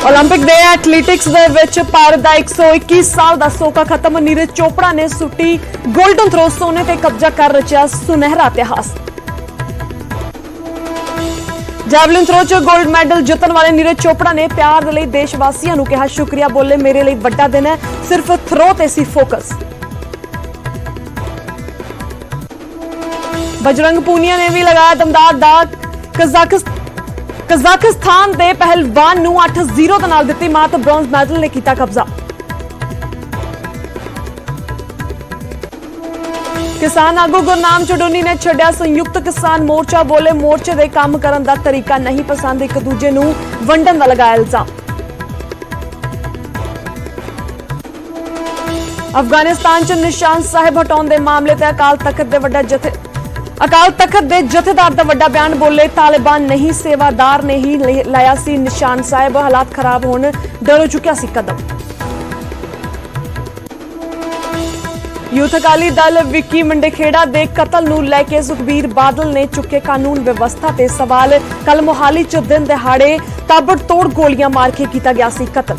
Olympic दे athletics दे विच भारत दा 121 साल दा सोका खत्म। नीरज चोपड़ा ने सुट्टी गोल्डन थ्रो, सोने ते कब्जा कर रचिया सुनहरा इतिहास। जैवलिन थ्रो च गोल्ड मैडल जितन वाले नीरज चोपड़ा ने प्यार दे लई देशवासियों नूं कहा शुक्रिया। बोले मेरे लिए वड्डा दिन है, सिर्फ थ्रो ते सी फोकस। बजरंग पूनिया ने भी लगाया दमदार दाग। कजाकिस्तान दे पहलवान नूं 8-0 दे नाल दित्ती मात। ब्रॉन्ज मैडल ने कीता कब्जा। किसान आगू गुरनाम चडोनी ने छड्डिया संयुक्त किसान मोर्चा। बोले मोर्चे दे काम करन दा तरीका नहीं पसंद, एक दूजे नूं वंडन दा लगाया इल्जाम। अफगानिस्तान च निशान साहिब हटाउण दे मामले ते अकाल तख्त दे जथेदार दा वड्डा बयान। बोले तालिबान नहीं सेवादार ने ही लाया सी निशान साहिब, हालात खराब होण डरो चुकिया सी कदम। यूथ अकाली दल विक्की मंडेखेड़ा दे कतल नूं लैके सुखबीर बादल ने चुके कानून व्यवस्था ते सवाल। कल मोहाली च दिन दिहाड़े ताबड़तोड़ गोलियां मार के कीता गया सी कतल।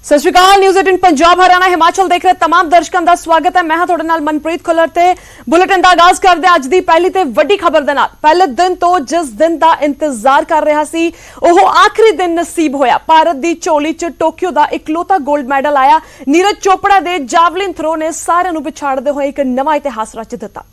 सत श्री अकाल। न्यूज़ 18 पंजाब हरियाणा हिमाचल देख रहे तमाम दर्शकों का स्वागत है। मैं हां तुहाडे नाल मनप्रीत खुल्लर ते बुलेटिन का आगाज करदे अज दी पहली ते वड्डी खबर दे नाल। पहले दिन तो जिस दिन का इंतजार कर रहा सी ओह आखिरी दिन नसीब होया। भारत दी झोली च टोक्यो का इकलौता गोल्ड मैडल आया। नीरज चोपड़ा दे जैवलिन थ्रो ने सारिआं नूं पिछाड़दे होए एक नवां इतिहास रच दित्ता।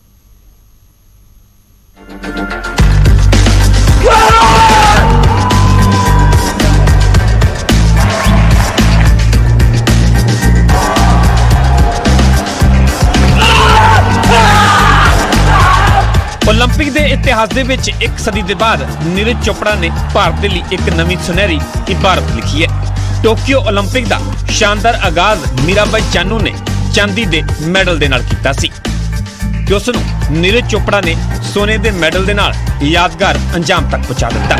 ओलंपिक के इतिहास दे विच एक सदी के बाद नीरज चोपड़ा ने भारत के लिए एक नवी सुनहरी इबारत लिखी है। टोक्यो ओलंपिक का शानदार आगाज मीराबाई चानू ने चांदी के मैडल दे नाल कीता सी ते उस नूं नीरज चोपड़ा ने सोने के मैडल दे नाल यादगार अंजाम तक पहुंचा दिता।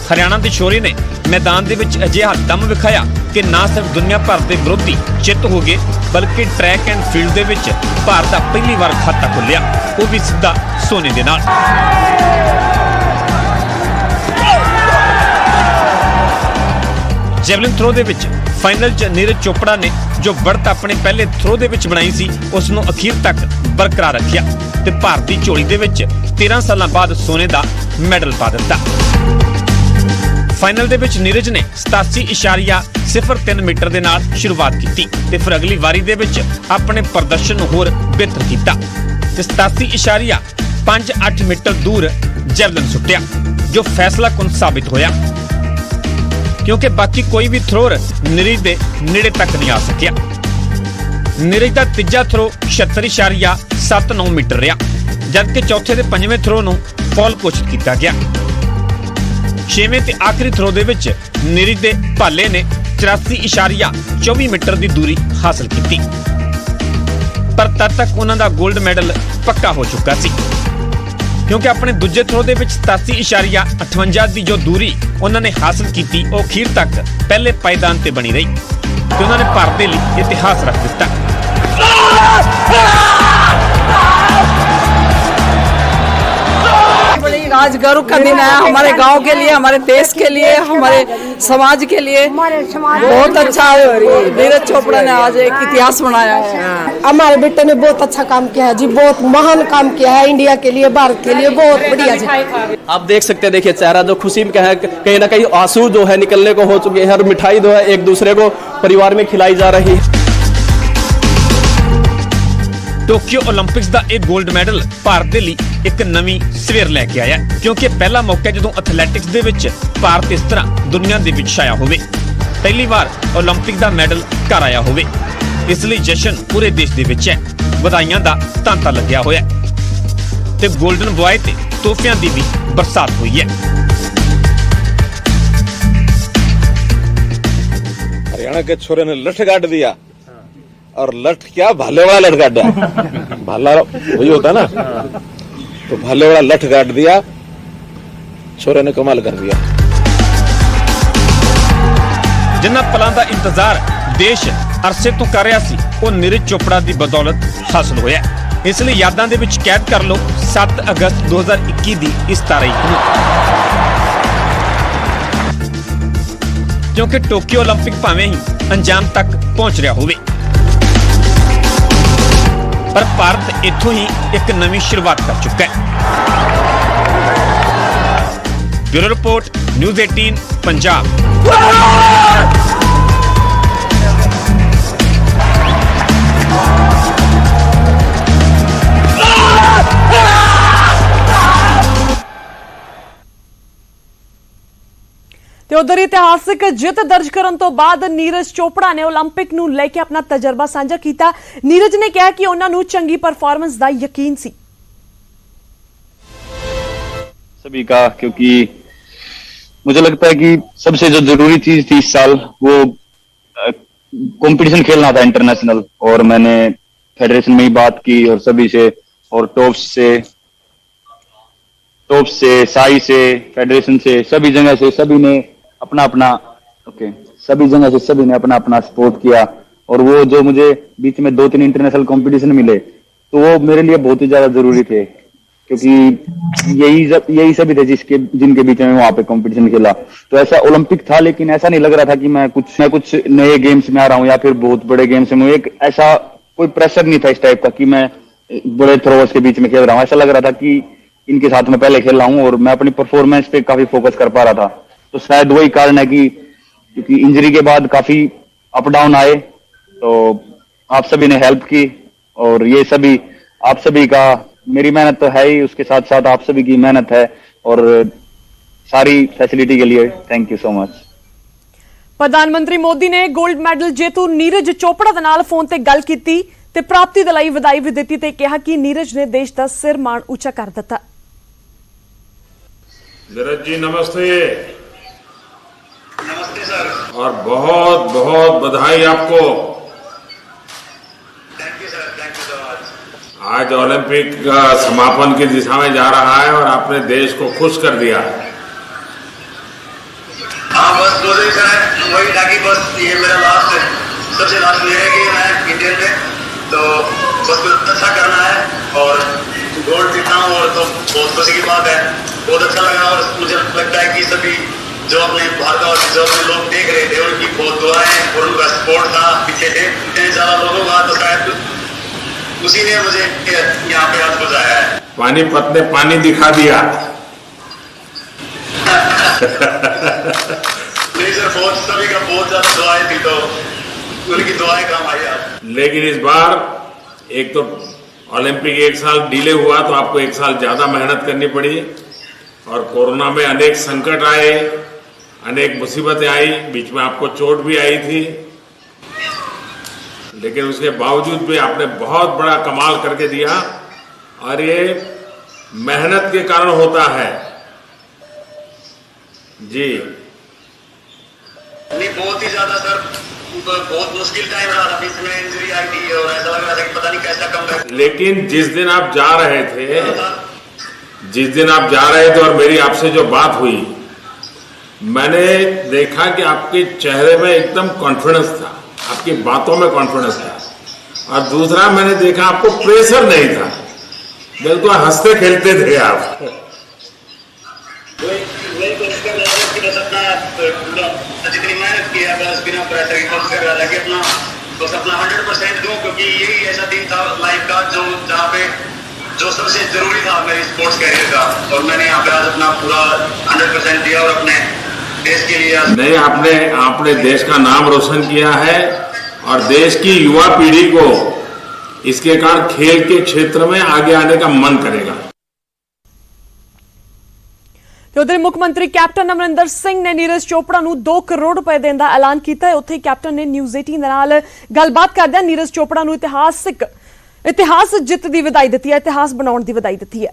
हरियाणा के शोरे ने मैदान दे विच अजिहा दम विखाया कि ना सिर्फ दुनिया भर के विरोधी चित हो गए बल्कि ट्रैक एंड फील्ड दे विच भारत दा पहली बार खाता खुलिया, वो भी सीधा सोने दे नाल। जैवलिन थ्रो दे विच फाइनल च नीरज चोपड़ा ने जो बढ़त अपने पहले थ्रो दे विच बनाई सी उस नूं अखीर तक बरकरार रखिया ते भारत दी झोली दे विच 13 सालां बाद सोने दा मैडल पा दिता। फाइनल दे विच नीरज ने 87.03 मीटर दे नाल शुरुआत की ते फिर अगली वारी दे विच अपने प्रदर्शन नूं होर बेहतर कीता ते 87.58 मीटर दूर जैवलिन सुट्टिया जो फैसला कुन साबित होया क्योंकि बाकी कोई भी थ्रोर नीरज दे नेड़े तक नहीं आ सकिया। नीरज दा तीजा थ्रो 76.79 मीटर रहा जबकि चौथे ते पंजवें थ्रो नूं फॉल घोषित किया गया। छेवें ते आखिरी थ्रो दे विच नीरज दे भाले ने 84.24 मीटर की दूरी हासिल की पर तद तक उन्हां दा गोल्ड मैडल पक्का हो चुका सी क्योंकि अपने दूजे थ्रो दे विच 87.58 की जो दूरी उन्होंने हासिल की वो अखीर तक पहले पायदान ते बनी रही ते उन्होंने भारत के लिए इतिहास रख दिता। आज गर्व का दिन है हमारे गांव के लिए, हमारे देश के लिए, हमारे समाज के लिए। बहुत अच्छा नीरज चोपड़ा ने आज एक इतिहास बनाया है। हमारे बेटे ने बहुत अच्छा काम किया है जी, बहुत महान काम किया है इंडिया के लिए, भारत के लिए, बहुत बढ़िया जी। आप देख सकते हैं, देखिए चेहरा जो खुशी में है, कहीं ना कहीं आंसू जो है निकलने को हो चुके हैं और मिठाई जो है एक दूसरे को परिवार में खिलाई जा रही है। टोक्यो ओलंपिक्स का एक गोल्ड मैडल भारत के लिए एक नवी सवेर लेके आया क्योंकि पहला मौका जो एथलैटिक्स दे विच भारत इस तरह दुनिया दे विच छाया होवे, पहली बार ओलंपिक का मैडल घर आया होवे, इसलिए जश्न पूरे देश दे विच है। बधाइयां दा तांता लग्या होया ते गोल्डन बॉय ते तोहफियां दी भी बरसात हुई है। हरियाणा के छोरे ने लठ गाड़ दिया और लठ क्या भाले वाला लठ गाड़ दिया। भाला वही होता ना, तो भाले वाला लठ गाड़ दिया, छोरे ने कमाल कर दिया। जिन्ना पलां दा इंतजार देश अरसे तो कर रहा सी, वो नीरज चोपड़ा की बदौलत हासिल होया। इसलिए यादां दे विच कैद कर लो 7 अगस्त 2021 दी इस तारीख नूं, क्योंकि टोक्यो ओलंपिक भावें ही अंजाम तक पहुंच रहा होवे, पर भारत इत्थों ही एक नवी शुरुआत कर चुका है। Bureau report, news 18 Punjab. ਤੇ ਉਧਰ ਇਤਿਹਾਸਿਕ ਜਿੱਤ ਦਰਜ ਕਰਨ ਤੋਂ ਬਾਅਦ ਨੀਰਜ ਚੋਪੜਾ ਨੇ 올림픽 ਨੂੰ ਲੈ ਕੇ ਆਪਣਾ ਤਜਰਬਾ ਸਾਂਝਾ ਕੀਤਾ। ਨੀਰਜ ਨੇ ਕਿਹਾ ਕਿ ਉਹਨਾਂ ਨੂੰ ਚੰਗੀ ਪਰਫਾਰਮੈਂਸ ਦਾ ਯਕੀਨ ਸੀ। सभी का, क्योंकि मुझे लगता है कि सबसे जो जरूरी चीज थी इस साल वो कंपटीशन खेलना था इंटरनेशनल, और मैंने फेडरेशन में ही बात की और सभी से, और टॉप से साई से, फेडरेशन से, सभी जगह से सभी ने अपना अपना सभी जगह से सभी ने अपना अपना सपोर्ट किया। और वो जो मुझे बीच में 2-3 इंटरनेशनल कंपटीशन मिले, तो वो मेरे लिए बहुत ही ज्यादा जरूरी थे, क्योंकि यही सभी थे जिनके बीच में वहां पे कंपटीशन खेला। तो ऐसा ओलंपिक था, लेकिन ऐसा नहीं लग रहा था कि मैं कुछ नए गेम्स में आ रहा हूँ या फिर बहुत बड़े गेम्स में। एक ऐसा कोई प्रेशर नहीं था इस टाइप का कि मैं बड़े थ्रोअर्स के बीच में खेल रहा हूँ। ऐसा लग रहा था कि इनके साथ में पहले खेल रहा हूँ और मैं अपनी परफॉर्मेंस पे काफी फोकस कर पा रहा था। तो शायद वही कारण है कि क्योंकि इंजरी के बाद काफी अप डाउन आए, तो आप सभी ने हेल्प की, और ये सभी आप सभी का, मेरी मेहनत तो है ही, उसके साथ साथ आप सभी की मेहनत है, और सारी फैसिलिटी के लिए थैंक यू सो मच। प्रधानमंत्री मोदी ने गोल्ड मैडल जेतू नीरज चोपड़ा दे नाल फोन ते गल कीती ते प्राप्ति दे लई वधाई भी दित्ती ते कहा कि नीरज ने देश दा सिर मान ऊंचा कर दिता। नीरज जी नमस्ते। नमस्ते सर, और बहुत बहुत बधाई आपको। Thank you sir, thank you so much. आज ओलंपिक का समापन की दिशा में जा रहा है और आपने देश को खुश कर दिया। हाँ, बस वही था कि बस ये मेरा सबसे लास्ट ईयर है कि मैं इंडियन में, तो बस कुछ अच्छा करना है और गोल्ड जीतना हूँ, और तो बहुत खुशी की बात है। बहुत अच्छा लगा, और मुझे लगता है कि सभी जो अपने भारत और जो अपने लोग देख रहे थे उनकी बहुत दुआएं और उनका सपोर्ट था पीछे से इतने ज्यादा लोगों का, तो शायद उसी ने मुझे यहाँ पे आज पहुंचाया है। पानीपत ने पानी दिखा दिया। नहीं सर, बहुत सभी का बहुत ज्यादा दुआएं थी, तो उनकी दुआएं काम आई आज। लेकिन इस बार एक तो ओलंपिक एक साल डिले हुआ, तो आपको एक साल ज्यादा मेहनत करनी पड़ी, और कोरोना में अनेक संकट आए, अनेक मुसीबतें आई, बीच में आपको चोट भी आई थी, लेकिन उसके बावजूद भी आपने बहुत बड़ा कमाल करके दिया, और ये मेहनत के कारण होता है जी। नहीं, बहुत ही ज्यादा सर, बहुत मुश्किल टाइम रहा था, बीच में इंजरी आई थी और ऐसा लग रहा था कि पता नहीं कैसा कम। लेकिन जिस दिन आप जा रहे थे और मेरी आपसे जो बात हुई, मैंने देखा कि आपके चेहरे में एकदम कॉन्फिडेंस था, आपकी बातों में कॉन्फिडेंस था, और दूसरा मैंने देखा आपको प्रेशर नहीं था, बिल्कुल हंसते खेलते थे आप। जितनी मेहनत की है बस बिना प्रेशर की कोशिश कर रहा था कि अपना 100% दूं, क्योंकि यही ऐसा दिन था लाइफ का जहाँ पे जो सबसे जरूरी था मेरी स्पोर्ट्स कैरियर का, और मैंने यहाँ पे आज अपना पूरा 100% दिया और अपने देश के लिए। नहीं, आपने देश का नाम रोशन किया है, और देश की युवा पीढ़ी को इसके कारण खेल के क्षेत्र में आगे आने का मन करेगा। ਤੇ ਉਧਰ ਮੁੱਖ ਮੰਤਰੀ ਕੈਪਟਨ ਅਮਰਿੰਦਰ ਸਿੰਘ ਨੇ ਨੀਰਜ ਚੋਪੜਾ ਨੂੰ 2 ਕਰੋੜ ਰੁਪਏ ਦੇਣ ਦਾ ਐਲਾਨ ਕੀਤਾ ਹੈ। ਉੱਥੇ ਕੈਪਟਨ ਨੇ ਨਿਊਜ਼ 18 ਦੇ ਨਾਲ ਗੱਲਬਾਤ ਕਰਦਿਆਂ ਨੀਰਜ ਚੋਪੜਾ ਨੂੰ ਇਤਿਹਾਸ ਜਿੱਤ ਦੀ ਵਧਾਈ ਦਿੱਤੀ ਹੈ, ਇਤਿਹਾਸ ਬਣਾਉਣ ਦੀ ਵਧਾਈ ਦਿੱਤੀ ਹੈ।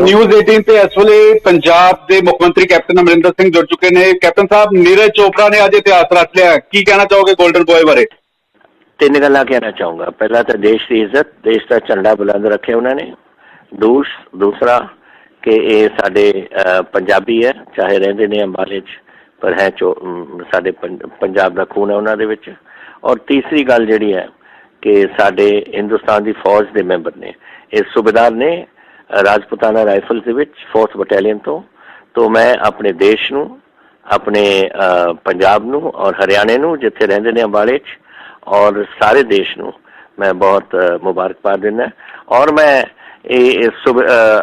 ਨਿਊਜ਼ 18 ਤੇ ਇਸ ਵੇਲੇ ਪੰਜਾਬ ਦੇ ਮੁੱਖ ਮੰਤਰੀ ਕੈਪਟਨ ਅਮਰਿੰਦਰ ਸਿੰਘ ਜੁੜ ਚੁੱਕੇ ਨੇ। ਕੈਪਟਨ ਸਾਹਿਬ, ਨੀਰਜ ਚੋਪੜਾ ਨੇ ਅੱਜ ਇਤਿਹਾਸ ਰਚ ਲਿਆ, ਕੀ ਕਹਿਣਾ ਚਾਹੋਗੇ 골ਡਨ ਬॉय ਬਾਰੇ? तीन गल्लां कहना चाहूँगा। पहला तो देश की इज्जत, देश का झंडा बुलंद रखे उन्होंने। दूसरा कि ये साडे पंजाबी है, चाहे रहिंदे ने अंबाले च, पर है साडे पंजाब का खून है उन्हां दे विच। और तीसरी गल जिहड़ी है कि साडे हिंदुस्तान की फौज के मैंबर ने, इस सूबेदार ने राजपुताना राइफल्स दे विच 4th बटालियन तो मैं अपने देश नूं, अपने पंजाब नूं और हरियाणे नूं जिथे रहिंदे ने अंबाले च, और सारे देश नूं मैं बहुत मुबारकबाद दिंदा। और मैं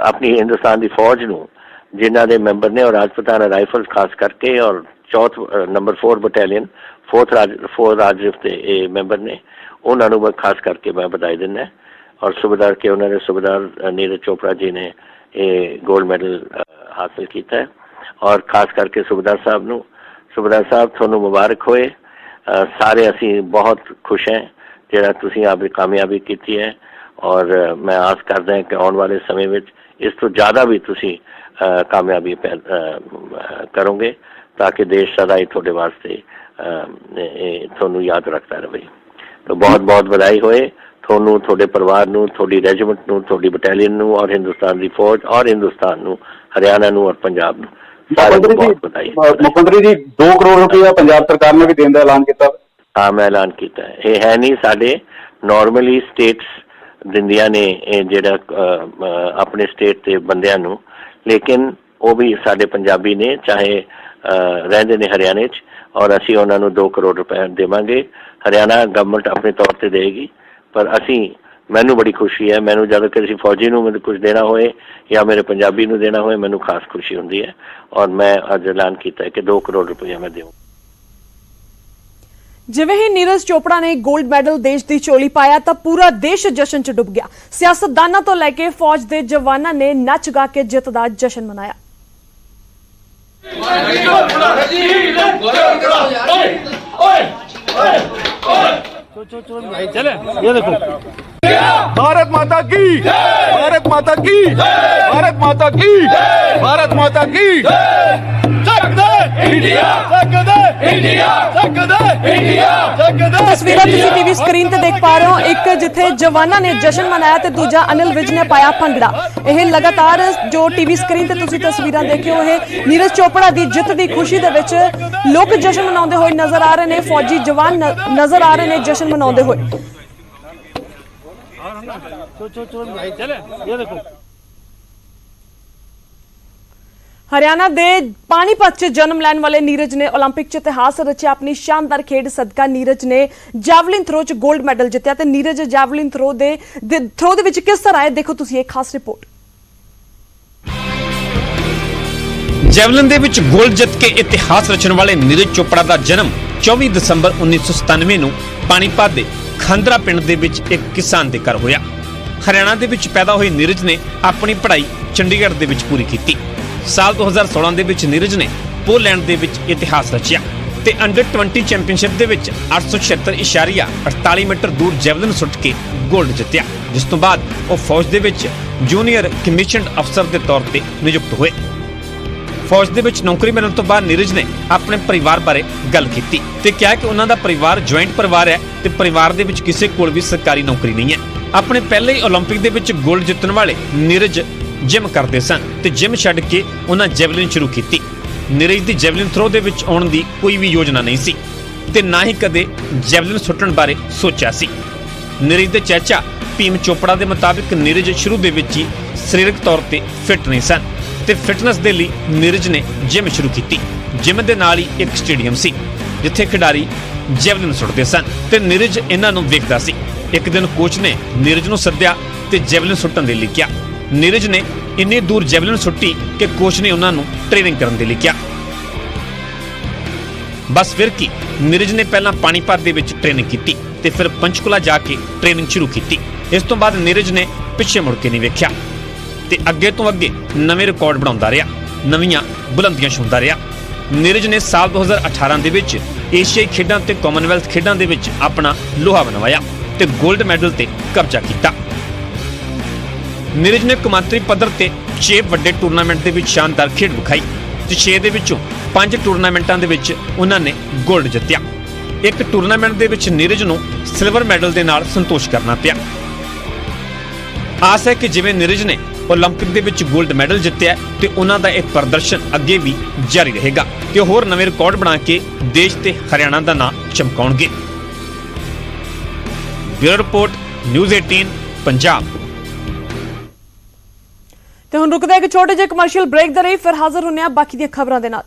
अपनी हिंदुस्तान की फौज नूं जिन्हां दे मैंबर ने और राजपुताना राइफल्स खास करके और नंबर 4 बटालियन 4 राजरिफ के मैंबर ने, उन्होंने मैं खास करके मैं बधाई दिना। और सूबेदार के उन्होंने सूबेदार नीरज चोपड़ा जी ने ये गोल्ड मेडल हासिल किया है। और खास करके सूबेदार साहब थोनों मुबारक होए। सारे असी बहुत खुश हैं जिहड़ा तुसीं आपकी कामयाबी की है। और मैं आस करदा कि आने वाले समय में इस तो ज़्यादा भी तुसीं कामयाबी करोगे, ताकि देश सदा ही थोड़े वास्ते थोनों याद रखता रहे। तो बहुत बहुत बधाई होए थोनों, थोड़े परिवार नूं, थोड़ी रेजिमेंट नूं, थोड़ी बटालियन नूं, और हिंदुस्तान की फौज और हिंदुस्तान नूं, हरियाणा नूं और पंजाब नूं सारे बहुत बधाई। मुख्यमंत्री जी 2 करोड़ रुपया पंजाब सरकार ने भी देने का ऐलान किया। हाँ, मैं ऐलान किया है। ये है नहीं साडे नॉर्मली स्टेट्स दिंदियां ने जिहड़ा अपने स्टेट के बंदियां नूं, लेकिन वो भी साडे पंजाबी ने, चाहे रहिंदे ने हरियाणे च, और असी उन्हां नूं 2 करोड़ रुपए देवांगे। हरियाणा गवर्नमेंट अपने तौर पर देगी, पर असी मैनू बड़ी खुशी है, मैनू जब किसी फौजी नूं मैनू कुछ देना होए या मेरे पंजाबी नूं देना होए, मैनू खास खुशी होंदी है। और मैं अज ऐलान किया है कि 2 करोड़ रुपया मैं देऊँ। जिवें ही नीरज चोपड़ा ने गोल्ड मैडल देश की झोली पाया तो पूरा देश जश्न च डुब गया। सियासतदानों तो लैके फौज के जवानों ने नच गा के जित का जश्न मनाया। ये देखो, भारत माता की, भारत माता की, भारत माता की, भारत माता की। तस्वीरें तुसीं टीवी स्क्रीन ते देख पा रहे हो, एक जिथे जवानों ने जश्न मनाया ते दूजा अनिल विज ने पाया भंगड़ा। यह लगातार जो टीवी स्क्रीन ते तुसीं तस्वीरां देखियो, यह नीरज चोपड़ा की जित की खुशी दे विच लोग जश्न मनाउंदे होए नजर आ रहे ने, फौजी जवान नजर आ रहे ने जश्न मनाउंदे होए। ये देखो, हरियाणा दे पानीपत च जन्म लैन वाले नीरज ने ओलंपिक च इतिहास रचिया। अपनी शानदार खेड सदका नीरज ने जैवलिन थ्रो च गोल्ड मैडल जितया ते नीरज जैवलिन थ्रो दे विच किस तरह है, देखो तुसीं एक खास रिपोर्ट। जैवलिन दे विच गोल्ड जित के इतिहास रचने वाले नीरज चोपड़ा का जन्म 24 दिसंबर 1997 नूं पानीपत दे खंदरा पिंड दे विच एक किसान दे घर होया। हरियाणा दे विच पैदा हुए नीरज ने अपनी पढ़ाई चंडीगढ़ दे विच पूरी की। साल 2016 दे विच नीरज ने पोलैंड दे विच इतिहास रचिया ते अंडर 20 चैंपीयनशिप दे विच 876.48 मीटर दूर जैवलिन सुट के गोल्ड जितया, जिस तो बाद वो फौज दे विच जूनियर कमीशनड अफसर के तौर पर नियुक्त हुए। फौज दे विच नौकरी मिलने तो बाद नीरज ने अपने परिवार बारे गल की ते कहा कि उन्हों का परिवार ज्वाइंट परिवार है ते परिवार दे विच किसी कोल भी सरकारी नौकरी नहीं है। अपने पहले ही ओलंपिक दे विच गोल्ड जितने वाले नीरज जिम करते सन ते जिम छड्ड के उन्हें जैवलिन शुरू की। नीरज की जैवलिन थ्रो दे विच आउण दी कोई भी योजना नहीं सी ते ना ही कदे जैवलिन सुट्टण बारे सोचा सी। नीरज के चाचा भीम चोपड़ा के मुताबिक नीरज शुरू दे विच ही सरीरक तौर पर फिट नहीं सन ते फिटनेस के लिए नीरज ने जिम शुरू की। जिम के नाल ही एक स्टेडियम सी जिथे खिडारी जैवलिन सुटते सन ते नीरज इन्हां नूं वेखदा सी। एक दिन कोच ने नीरज नूं सद्दिया ते जैवलिन सुट्टण दे लई कहा। नीरज ने इन्नी दूर जैवलिन सुट्टी कि कोच ने उन्होंने ट्रेनिंग करने के लिए कहा। बस फिर की नीरज ने पहला पानीपत दे विच ट्रेनिंग की ते फिर पंचकुला जाके ट्रेनिंग शुरू की। इस तो बाद नीरज ने पिछे मुड़ के नहीं वेख्या ते अगे तो अगे नवे रिकॉर्ड बनाउंदा रहा, नवीं बुलंदियां छूंदा रहा। नीरज ने साल 2018 दे विच एशियाई खेडां ते कॉमनवेल्थ खेडां दे विच अपना लोहा बनवाया ते गोल्ड मैडल ते कब्जा किया। नीरज ने कौमांतरी पद्धर ते 6 वड्डे टूरनामेंट दे विच शानदार खेड विखाई ते 6 दे विचों 5 टूरनामेंटां दे विच उन्हां ने गोल्ड जित्तिया। ਇੱਕ ਟੂਰਨਾਮੈਂਟ ਦੇ ਵਿੱਚ ਨੀਰਜ ਨੂੰ ਸਿਲਵਰ ਮੈਡਲ ਦੇ ਨਾਲ ਸੰਤੋਸ਼ ਕਰਨਾ ਪਿਆ। ਆਸ ਹੈ ਕਿ ਜਿਵੇਂ ਨੀਰਜ ਨੇ 올림픽 ਦੇ ਵਿੱਚ 골ਡ ਮੈਡਲ ਜਿੱਤਿਆ ਤੇ ਉਹਨਾਂ ਦਾ ਇਹ ਪ੍ਰਦਰਸ਼ਨ ਅੱਗੇ ਵੀ ਜਾਰੀ ਰਹੇਗਾ ਤੇ ਹੋਰ ਨਵੇਂ ਰਿਕਾਰਡ ਬਣਾ ਕੇ ਦੇਸ਼ ਤੇ ਹਰਿਆਣਾ ਦਾ ਨਾਂ ਚਮਕਾਉਣਗੇ। Bureau report news 18 Punjab. ਤੇ ਹੁਣ ਰੁਕਦੇ ਇੱਕ ਛੋਟੇ ਜਿਹੇ ਕਮਰਸ਼ੀਅਲ ਬ੍ਰੇਕ ਦੇ ਲਈ ਫਿਰ ਹਾਜ਼ਰ ਹੁੰਨੇ ਆ ਬਾਕੀ ਦੀਆਂ ਖਬਰਾਂ ਦੇ ਨਾਲ।